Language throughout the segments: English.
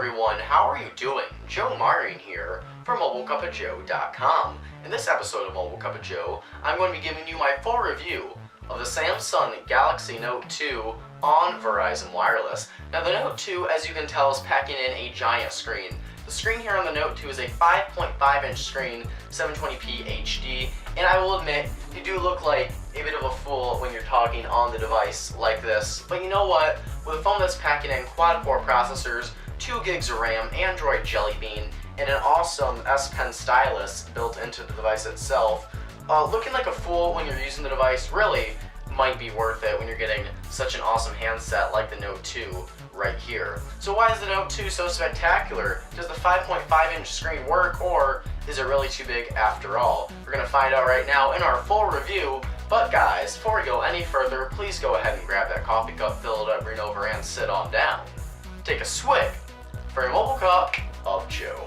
everyone, how are you doing? Joe Marin here from MobileCupOfJoe.com. In this episode of Mobile Cup of Joe, I'm going to be giving you my full review of the Samsung Galaxy Note 2 on Verizon Wireless. Now the Note 2, as you can tell, is packing in a giant screen. The screen here on the Note 2 is a 5.5-inch screen, 720p HD, and I will admit, you do look like a bit of a fool when you're talking on the device like this. But you know what? With a phone that's packing in quad-core processors, 2 gigs of RAM, Android Jelly Bean, and an awesome S Pen stylus built into the device itself, looking like a fool when you're using the device really might be worth it when you're getting such an awesome handset like the Note 2 right here. So why is the Note 2 so spectacular? Does the 5.5-inch screen work, or is it really too big after all? We're going to find out right now in our full review. But guys, before we go any further, please go ahead and grab that coffee cup, fill it up, bring it over, and sit on down. Take a swig for a Mobile Cup of Joe.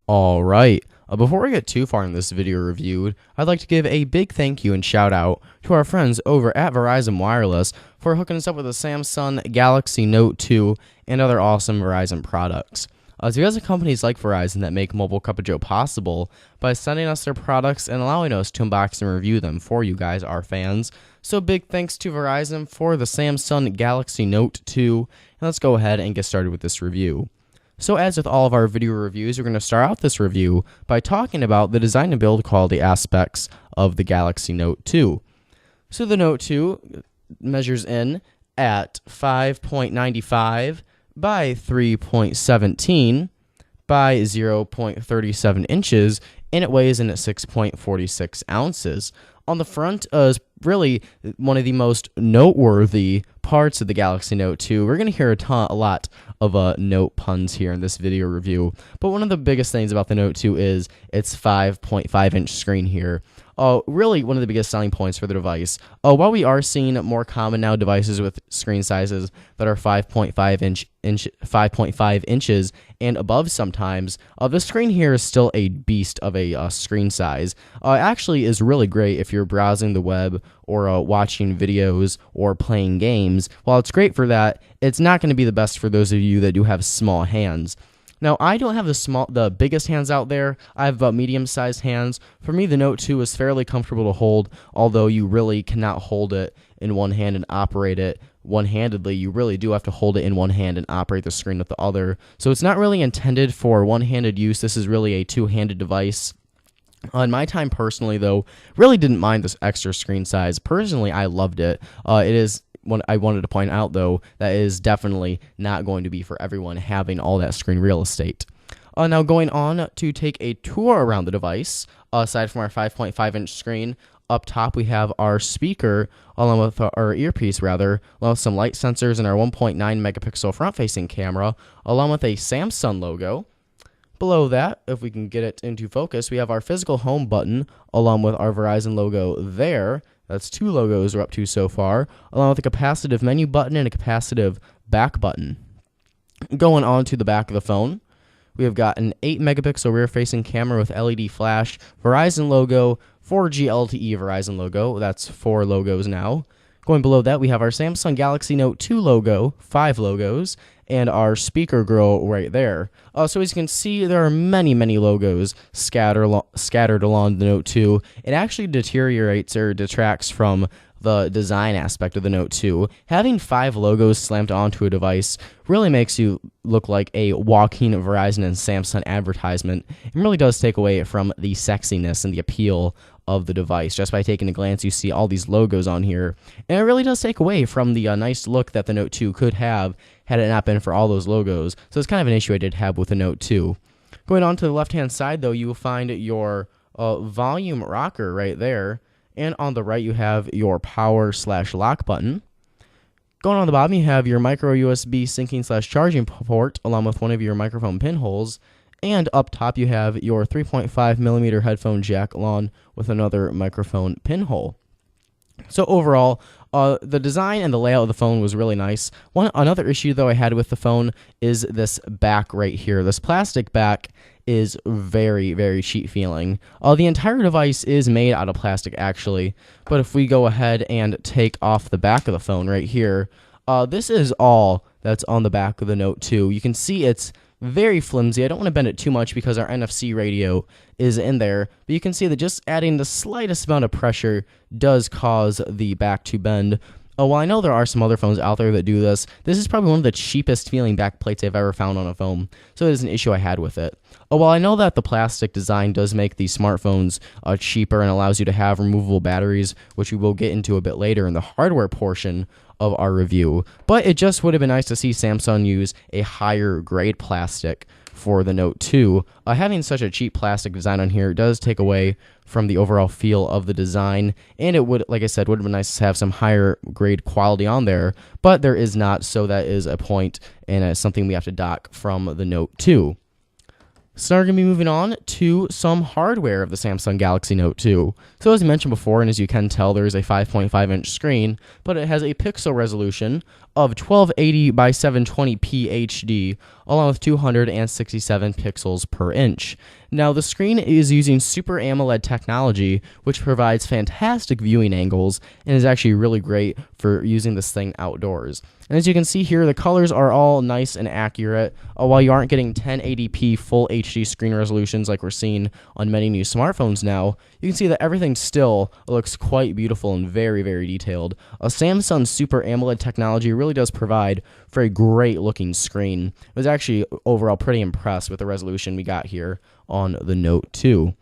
Alright, before we get too far in this video review, I'd like to give a big thank you and shout out to our friends over at Verizon Wireless for hooking us up with the Samsung Galaxy Note 2 and other awesome Verizon products. So you guys have companies like Verizon that make Mobile Cup of Joe possible by sending us their products and allowing us to unbox and review them for you guys, our fans. So big thanks to Verizon for the Samsung Galaxy Note 2, and let's go ahead and get started with this review. So as with all of our video reviews, we're going to start out this review by talking about the design and build quality aspects of the Galaxy Note 2. So the Note 2 measures in at 5.95 by 3.17 by 0.37 inches, and it weighs in at 6.46 ounces. On the front is really one of the most noteworthy parts of the Galaxy Note 2. We're going to hear a lot of note puns here in this video review, but one of the biggest things about the Note 2 is its 5.5-inch screen here. Really one of the biggest selling points for the device. While we are seeing more common now devices with screen sizes that are 5.5 inches and above sometimes, the screen here is still a beast of a screen size. It actually is really great if you're browsing the web or watching videos or playing games. While it's great for that, it's not going to be the best for those of you that do have small hands. Now, I don't have the biggest hands out there. I have medium-sized hands. For me, the Note 2 is fairly comfortable to hold, although you really cannot hold it in one hand and operate it one-handedly. You really do have to hold it in one hand and operate the screen with the other. So it's not really intended for one-handed use. This is really a two-handed device. On my time personally, though, really didn't mind this extra screen size. Personally, I loved it. It is what I wanted to point out, though, that is definitely not going to be for everyone having all that screen real estate. Now going on to take a tour around the device, aside from our 5.5-inch screen, up top we have our speaker, along with our earpiece rather, along with some light sensors and our 1.9 megapixel front-facing camera, along with a Samsung logo. Below that, if we can get it into focus, we have our physical home button, along with our Verizon logo there. That's 2 logos we're up to so far, along with a capacitive menu button and a capacitive back button. Going on to the back of the phone, we have got an 8 megapixel rear-facing camera with LED flash, Verizon logo, 4G LTE Verizon logo. That's 4 logos now. Going below that, we have our Samsung Galaxy Note 2 logo, 5 logos, and our speaker grill right there. So as you can see, there are many logos scattered along the Note 2. It actually deteriorates or detracts from the design aspect of the Note 2. Having 5 logos slammed onto a device really makes you look like a walking Verizon and Samsung advertisement. It really does take away from the sexiness and the appeal of the device. Just by taking a glance, you see all these logos on here, and it really does take away from the nice look that the Note 2 could have had it not been for all those logos. So it's kind of an issue I did have with the Note 2. Going on to the left-hand side, though, you will find your volume rocker right there, and on the right you have your power/lock button. Going on the bottom, you have your micro USB syncing/charging port, along with one of your microphone pinholes. And up top, you have your 3.5mm headphone jack, along with another microphone pinhole. So overall, the design and the layout of the phone was really nice. Another issue, though, I had with the phone is this back right here. This plastic back is very, very cheap feeling. The entire device is made out of plastic actually, but if we go ahead and take off the back of the phone right here, this is all that's on the back of the Note 2. You can see it's very flimsy. I don't want to bend it too much because our NFC radio is in there, but you can see that just adding the slightest amount of pressure does cause the back to bend. While I know there are some other phones out there that do this, this is probably one of the cheapest feeling back plates I've ever found on a phone, so it is an issue I had with it. While I know that the plastic design does make these smartphones cheaper and allows you to have removable batteries, which we will get into a bit later in the hardware portion of our review, but it just would have been nice to see Samsung use a higher grade plastic for the Note 2. Having such a cheap plastic design on here does take away from the overall feel of the design, and it would, like I said, would have been nice to have some higher grade quality on there, but there is not, so that is a point and something we have to dock from the Note 2. So now we're going to be moving on to some hardware of the Samsung Galaxy Note 2. So as I mentioned before, and as you can tell, there is a 5.5-inch screen, but it has a pixel resolution of 1280 by 720p HD, along with 267 pixels per inch. Now, the screen is using Super AMOLED technology, which provides fantastic viewing angles and is actually really great for using this thing outdoors. And as you can see here, the colors are all nice and accurate. While you aren't getting 1080p full HD screen resolutions like we're seeing on many new smartphones now, you can see that everything still looks quite beautiful and very, very detailed. Samsung's Super AMOLED technology really does provide for a great looking screen. I was actually overall pretty impressed with the resolution we got here on the Note 2.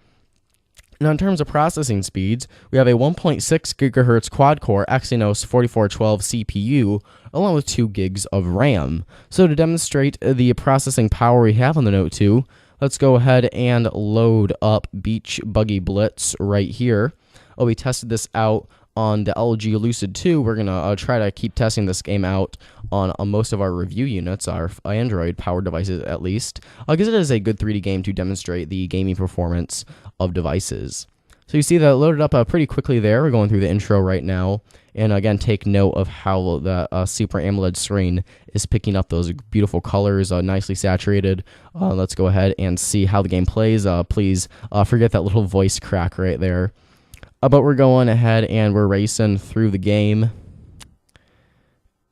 Now, in terms of processing speeds, we have a 1.6 GHz quad-core Exynos 4412 CPU, along with 2 gigs of RAM. So to demonstrate the processing power we have on the Note 2, let's go ahead and load up Beach Buggy Blitz right here. We tested this out on the LG Lucid 2. We're going to try to keep testing this game out on most of our review units, our Android-powered devices at least, because it is a good 3D game to demonstrate the gaming performance of devices. So you see that it loaded up pretty quickly there. We're going through the intro right now. And again, take note of how the Super AMOLED screen is picking up those beautiful colors, nicely saturated. Let's go ahead and see how the game plays. Please forget that little voice crack right there. But we're going ahead and we're racing through the game.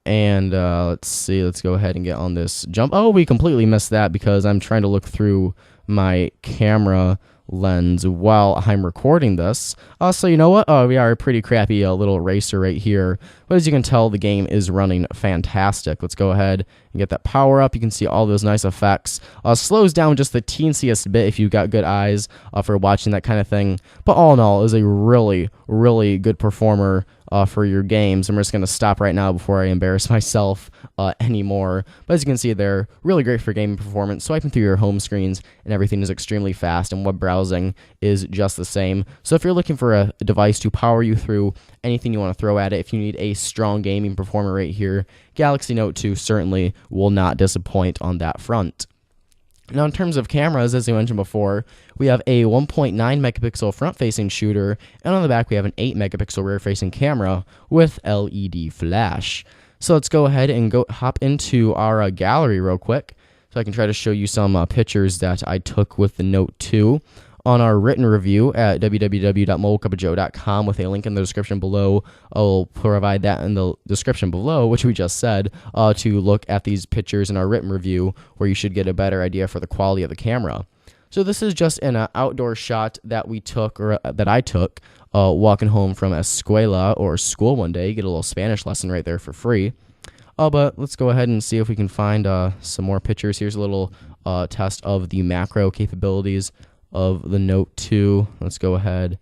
And let's see, let's go ahead and get on this jump. Oh, we completely missed that because I'm trying to look through my camera lens while I'm recording this. So you know what? We are a pretty crappy little racer right here. But as you can tell, the game is running fantastic. Let's go ahead and get that power up. You can see all those nice effects. Slows down just the teensiest bit if you've got good eyes for watching that kind of thing. But all in all, is a really, really good performer for your games. I'm just going to stop right now before I embarrass myself anymore. But as you can see, they're really great for gaming performance. Swiping through your home screens and everything is extremely fast, and web browsing is just the same. So if you're looking for a device to power you through anything you want to throw at it, if you need a strong gaming performer right here, Galaxy Note 2 certainly will not disappoint on that front. Now, in terms of cameras, as I mentioned before, we have a 1.9 megapixel front-facing shooter, and on the back we have an 8 megapixel rear-facing camera with LED flash. So let's go ahead and hop into our gallery real quick, so I can try to show you some pictures that I took with the Note 2. On our written review at www.mobilecupofjoe.com with a link in the description below. I'll provide that in the description below, which we just said, to look at these pictures in our written review where you should get a better idea for the quality of the camera. So this is just an outdoor shot that we took, or that I took, walking home from escuela or school one day. You get a little Spanish lesson right there for free. But let's go ahead and see if we can find some more pictures. Here's a little test of the macro capabilities of the Note 2. Let's go ahead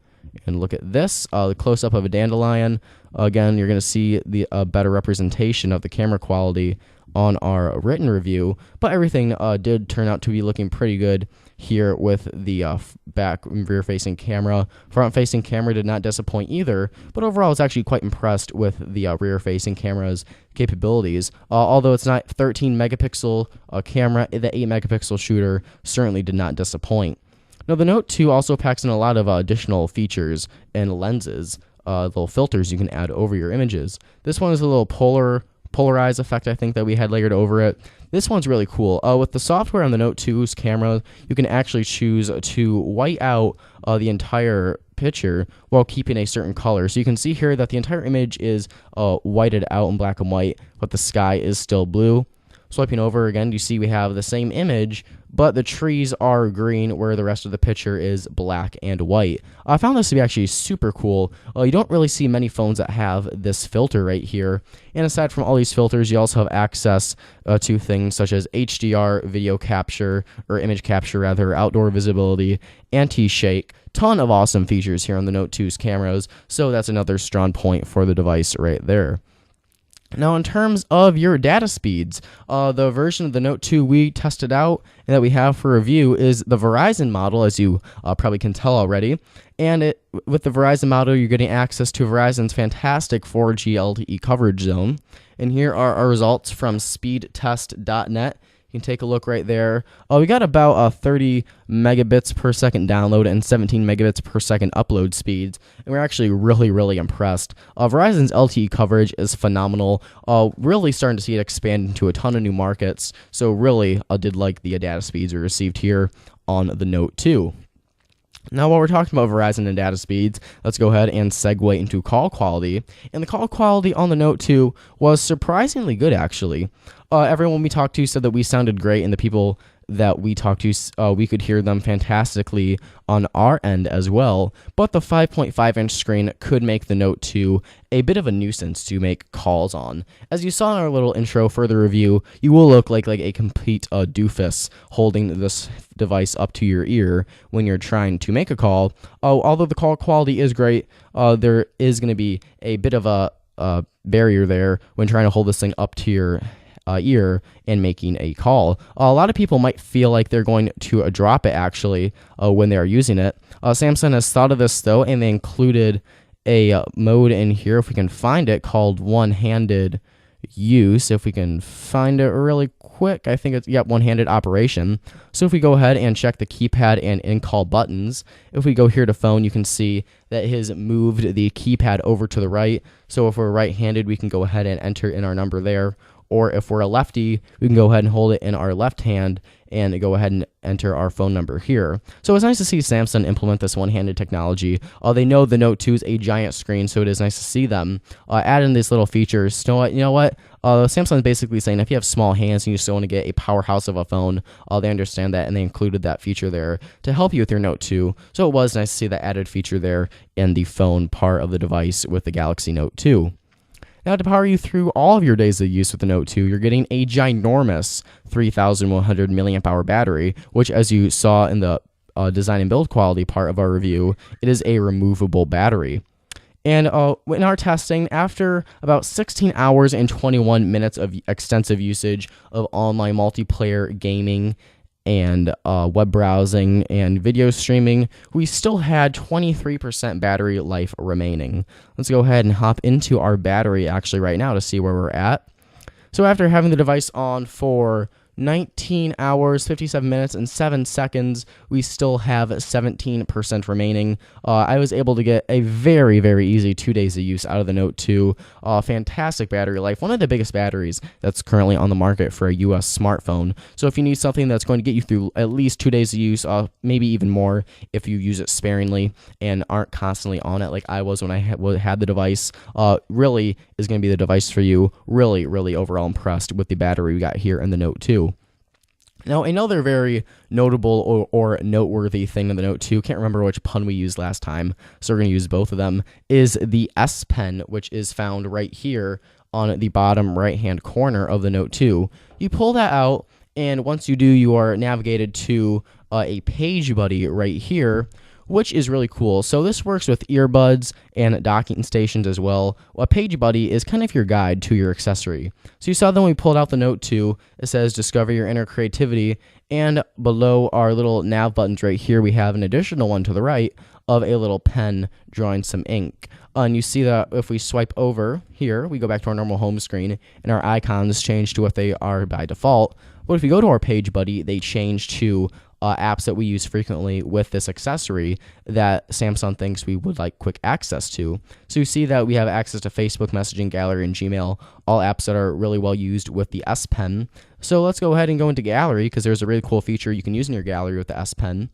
and look at this. The close-up of a dandelion. Again, you're going to see the better representation of the camera quality on our written review, but everything did turn out to be looking pretty good here with the back and rear-facing camera. Front-facing camera did not disappoint either, but overall I was actually quite impressed with the rear-facing camera's capabilities. Although it's not 13 megapixel camera, the 8 megapixel shooter certainly did not disappoint. Now, the Note 2 also packs in a lot of additional features and lenses, little filters you can add over your images. This one is a little polar polarize effect, I think, that we had layered over it. This one's really cool. With the software on the Note 2's camera, you can actually choose to white out the entire picture while keeping a certain color. So you can see here that the entire image is whited out in black and white, but the sky is still blue. Swiping over again, you see we have the same image, but the trees are green where the rest of the picture is black and white. I found this to be actually super cool. You don't really see many phones that have this filter right here. And aside from all these filters, you also have access to things such as HDR, video capture, or image capture rather, outdoor visibility, anti-shake. Ton of awesome features here on the Note 2's cameras, so that's another strong point for the device right there. Now, in terms of your data speeds, the version of the Note 2 we tested out and that we have for review is the Verizon model, as you probably can tell already. And with the Verizon model, you're getting access to Verizon's fantastic 4G LTE coverage zone. And here are our results from speedtest.net. You can take a look right there. We got about 30 megabits per second download and 17 megabits per second upload speeds, and we're actually really impressed. Verizon's LTE coverage is phenomenal. Really starting to see it expand into a ton of new markets, so really did like the data speeds we received here on the Note 2. Now, while we're talking about Verizon and data speeds, let's go ahead and segue into call quality. And the call quality on the Note 2 was surprisingly good, actually. Everyone we talked to said that we sounded great, and the people that we talked to, we could hear them fantastically on our end as well. But the 5.5-inch screen could make the Note 2 a bit of a nuisance to make calls on. As you saw in our little intro for the review, you will look like a complete doofus holding this device up to your ear when you're trying to make a call. Although the call quality is great, there is going to be a bit of a barrier there when trying to hold this thing up to your ear and making a call. A lot of people might feel like they're going to drop it actually when they are using it. Samsung has thought of this though, and they included a mode in here, if we can find it, called one-handed use. If we can find it really quick, I think it's one-handed operation. So if we go ahead and check the keypad and in-call buttons, if we go here to phone, you can see that it has moved the keypad over to the right. So if we're right-handed, we can go ahead and enter in our number there. Or if we're a lefty, we can go ahead and hold it in our left hand and go ahead and enter our phone number here. So it's nice to see Samsung implement this one-handed technology. They know the Note 2 is a giant screen, so it is nice to see them add in these little features. So you know what? Samsung is basically saying if you have small hands and you still want to get a powerhouse of a phone, they understand that, and they included that feature there to help you with your Note 2. So it was nice to see that added feature there in the phone part of the device with the Galaxy Note 2. Now, to power you through all of your days of use with the Note 2, you're getting a ginormous 3,100 milliamp hour battery, which, as you saw in the design and build quality part of our review, it is a removable battery. And in our testing, after about 16 hours and 21 minutes of extensive usage of online multiplayer gaming and web browsing and video streaming, we still had 23% battery life remaining. Let's go ahead and hop into our battery actually right now to see where we're at. So after having the device on for 19 hours, 57 minutes, and 7 seconds, we still have 17% remaining. I was able to get a very easy 2 days of use out of the Note 2. Fantastic battery life. One of the biggest batteries that's currently on the market for a US smartphone. So if you need something that's going to get you through at least 2 days of use, maybe even more if you use it sparingly and aren't constantly on it like I was when I had the device, really is going to be the device for you. Really overall impressed with the battery we got here in the Note 2. Now, another very notable or noteworthy thing in the Note 2, can't remember which pun we used last time, so we're going to use both of them, is the S Pen, which is found right here on the bottom right-hand corner of the Note 2. You pull that out, and once you do, you are navigated to a page buddy right here, which is really cool. So this works with earbuds and docking stations as well. A Page Buddy is kind of your guide to your accessory. So you saw that when we pulled out the Note 2, it says discover your inner creativity, and below our little nav buttons right here, we have an additional one to the right of a little pen drawing some ink. And you see that if we swipe over here, we go back to our normal home screen, and our icons change to what they are by default. But if you go to our Page Buddy, they change to apps that we use frequently with this accessory that Samsung thinks we would like quick access to. So you see that we have access to Facebook, Messaging, Gallery, and Gmail, all apps that are really well used with the S Pen. So let's go ahead and go into Gallery because there's a really cool feature you can use in your gallery with the S Pen.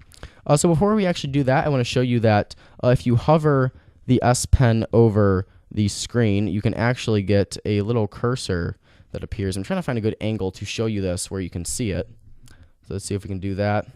So before we actually do that, I want to show you that if you hover the S Pen over the screen, you can actually get a little cursor that appears. I'm trying to find a good angle to show you this where you can see it. So let's see if we can do that.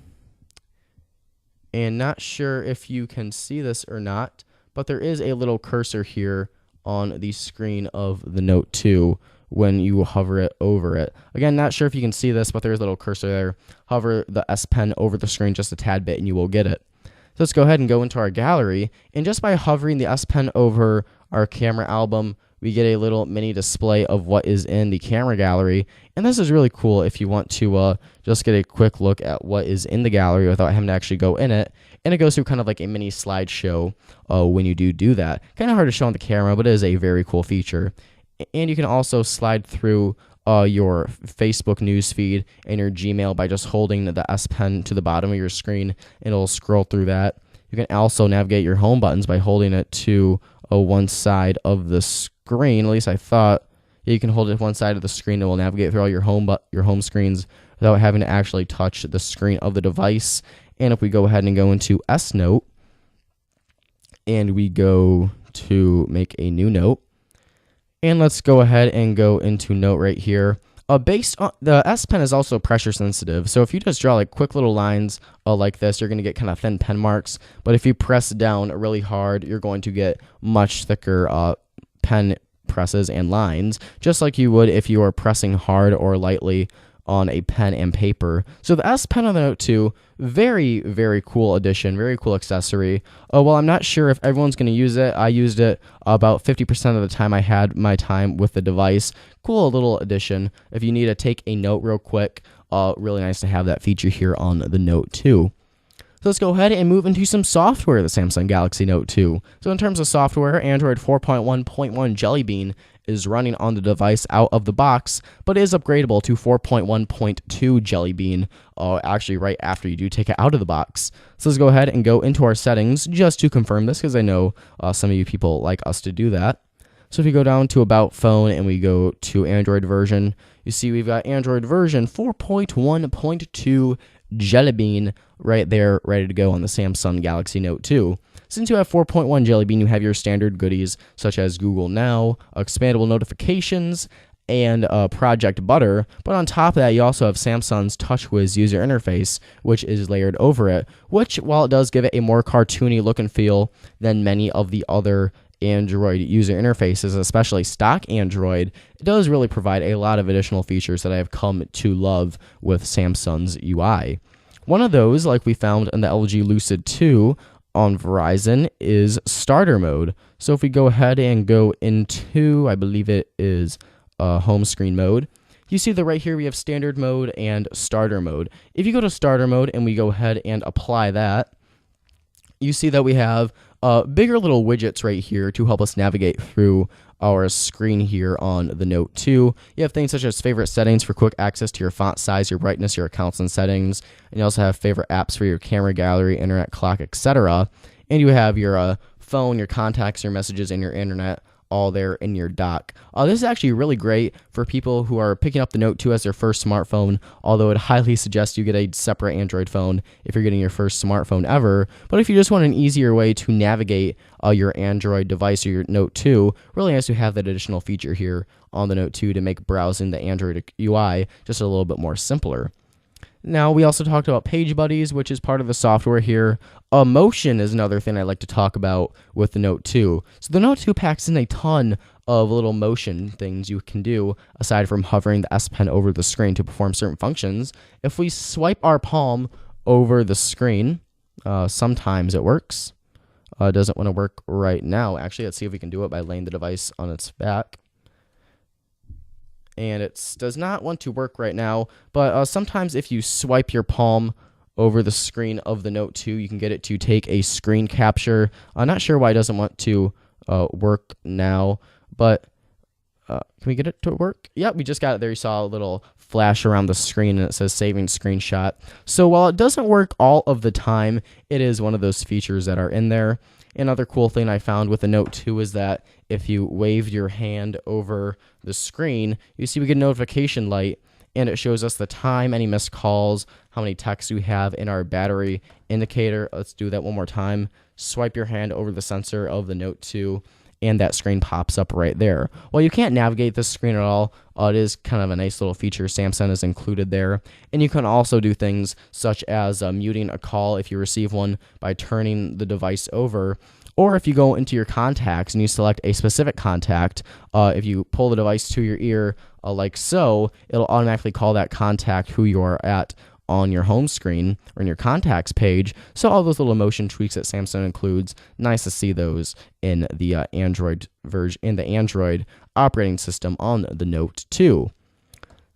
And not sure if you can see this or not, but there is a little cursor here on the screen of the Note 2 when you hover it over it. Again, not sure if you can see this, but there is a little cursor there. Hover the S Pen over the screen just a tad bit and you will get it. So let's go ahead and go into our gallery, and just by hovering the S Pen over our camera album, we get a little mini display of what is in the camera gallery. And this is really cool if you want to just get a quick look at what is in the gallery without having to actually go in it. And it goes through kind of like a mini slideshow when you do that. Kind of hard to show on the camera, but it is a very cool feature. And you can also slide through your Facebook newsfeed and your Gmail by just holding the S Pen to the bottom of your screen, and it'll scroll through that. You can also navigate your home buttons by holding it to one side of the screen. At least I thought. Yeah, you can hold it to one side of the screen. It will navigate through all your home screens without having to actually touch the screen of the device. And if we go ahead and go into S Note, and we go to make a new note, and let's go ahead and go into Note right here. Based on the S Pen is also pressure sensitive, so if you just draw like quick little lines like this, you're going to get kind of thin pen marks. But if you press down really hard, you're going to get much thicker pen presses and lines, just like you would if you were pressing hard or lightly on a pen and paper. So the S Pen on the Note 2, very, very cool addition, very cool accessory. Well, I'm not sure if everyone's going to use it. I used it about 50% of the time I had my time with the device. Cool little addition. If you need to take a note real quick, really nice to have that feature here on the Note 2. So let's go ahead and move into some software, the Samsung Galaxy Note 2. So in terms of software, Android 4.1.1 Jelly Bean is running on the device out of the box, but is upgradable to 4.1.2 Jelly Bean actually right after you do take it out of the box. So let's go ahead and go into our settings just to confirm this, because I know some of you people like us to do that. So if you go down to About Phone and we go to Android version, you see we've got Android version 4.1.2 Jelly Bean right there, ready to go on the Samsung Galaxy Note 2. Since you have 4.1 Jelly Bean, you have your standard goodies such as Google Now, expandable notifications, and Project Butter. But on top of that, you also have Samsung's TouchWiz user interface, which is layered over it, which, while it does give it a more cartoony look and feel than many of the other Android user interfaces, especially stock Android, it does really provide a lot of additional features that I have come to love with Samsung's UI. One of those, like we found in the LG Lucid 2 on Verizon, is starter mode. So if we go ahead and go into, I believe it is home screen mode, you see that right here we have standard mode and starter mode. If you go to starter mode and we go ahead and apply that, you see that we have bigger little widgets right here to help us navigate through our screen here on the Note 2. You have things such as favorite settings for quick access to your font size, your brightness, your accounts and settings. And you also have favorite apps for your camera, gallery, internet, clock, etc. And you have your phone, your contacts, your messages, and your internet all there in your dock. This is actually really great for people who are picking up the Note 2 as their first smartphone, although it highly suggests you get a separate Android phone if you're getting your first smartphone ever. But if you just want an easier way to navigate your Android device or your Note 2, really nice to have that additional feature here on the Note 2 to make browsing the Android UI just a little bit more simpler. Now, we also talked about Page Buddies, which is part of the software here. Motion is another thing I'd like to talk about with the Note 2. So the Note 2 packs in a ton of little motion things you can do, aside from hovering the S Pen over the screen to perform certain functions. If we swipe our palm over the screen, sometimes it works. It doesn't want to work right now. Actually, let's see if we can do it by laying the device on its back. And it does not want to work right now, but sometimes if you swipe your palm over the screen of the Note 2, you can get it to take a screen capture. I'm not sure why it doesn't want to work now, but Can we get it to work? Yep, we just got it there. You saw a little flash around the screen and it says saving screenshot. So while it doesn't work all of the time, it is one of those features that are in there. Another cool thing I found with the Note 2 is that if you waved your hand over the screen, you see we get a notification light and it shows us the time, any missed calls, how many texts we have in our battery indicator. Let's do that one more time. Swipe your hand over the sensor of the Note 2 and that screen pops up right there. Well, you can't navigate this screen at all. It is kind of a nice little feature Samsung has included there. And you can also do things such as muting a call if you receive one by turning the device over. Or if you go into your contacts and you select a specific contact, if you pull the device to your ear like so, it'll automatically call that contact who you are at on your home screen or in your contacts page. So all those little motion tweaks that Samsung includes, nice to see those in the Android version, in the Android operating system on the Note 2.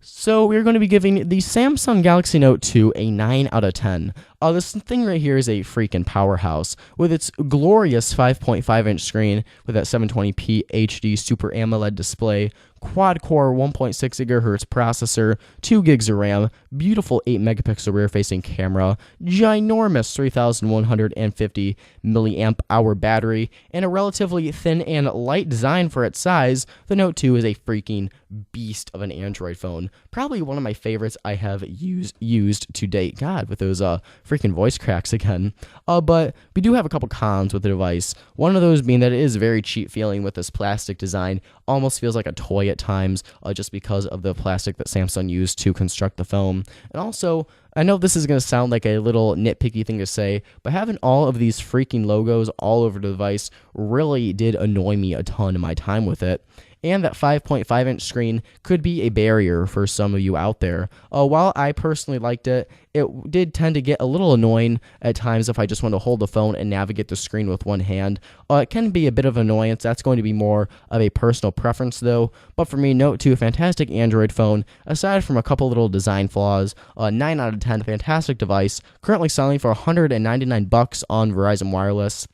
So we're going to be giving the Samsung Galaxy Note 2 a 9 out of 10. This thing right here is a freaking powerhouse. With its glorious 5.5-inch screen with that 720p HD Super AMOLED display, quad-core 1.6 GHz processor, 2 gigs of RAM, beautiful 8-megapixel rear-facing camera, ginormous 3,150 milliamp hour battery, and a relatively thin and light design for its size, the Note 2 is a freaking beast of an Android phone. Probably one of my favorites I have used to date. God, with those freaking voice cracks again. But we do have a couple cons with the device. One of those being that it is very cheap feeling with this plastic design. Almost feels like a toy at times, just because of the plastic that Samsung used to construct the phone. And also, I know this is going to sound like a little nitpicky thing to say, but having all of these freaking logos all over the device really did annoy me a ton in my time with it. And that 5.5-inch screen could be a barrier for some of you out there. While I personally liked it, it did tend to get a little annoying at times if I just want to hold the phone and navigate the screen with one hand. It can be a bit of annoyance. That's going to be more of a personal preference though. But for me, Note 2, fantastic Android phone. Aside from a couple little design flaws, 9 out of 10, fantastic device. Currently selling for $199 on Verizon Wireless.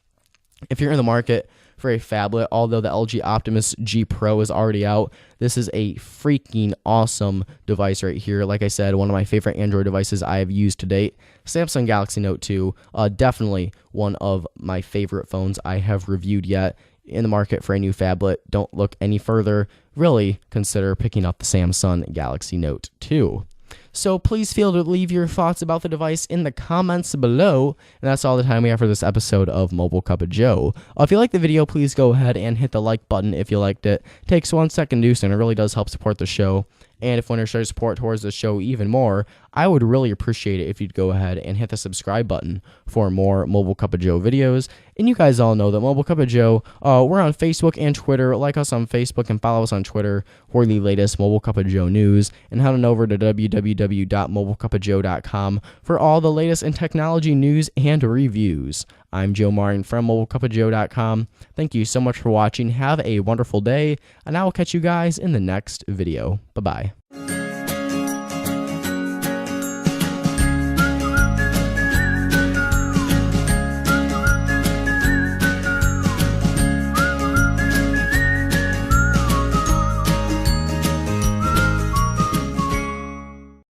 If you're in the market for a phablet, although the LG Optimus G Pro is already out, this is a freaking awesome device right here. Like I said, one of my favorite Android devices I have used to date. Samsung Galaxy Note 2, definitely one of my favorite phones I have reviewed yet. In the market for a new phablet, don't look any further. Really consider picking up the Samsung Galaxy Note 2. So please feel to leave your thoughts about the device in the comments below. And that's all the time we have for this episode of Mobile Cup of Joe. If you liked the video, please go ahead and hit the like button if you liked it. It takes 1 second to do so, and it really does help support the show. And if you want to show your support towards the show even more, I would really appreciate it if you'd go ahead and hit the subscribe button for more Mobile Cup of Joe videos. And you guys all know that Mobile Cup of Joe, we're on Facebook and Twitter. Like us on Facebook and follow us on Twitter for the latest Mobile Cup of Joe news. And head on over to www.mobilecupofjoe.com for all the latest in technology news and reviews. I'm Joe Marin from mobilecupofjoe.com. Thank you so much for watching. Have a wonderful day, and I will catch you guys in the next video. Bye-bye.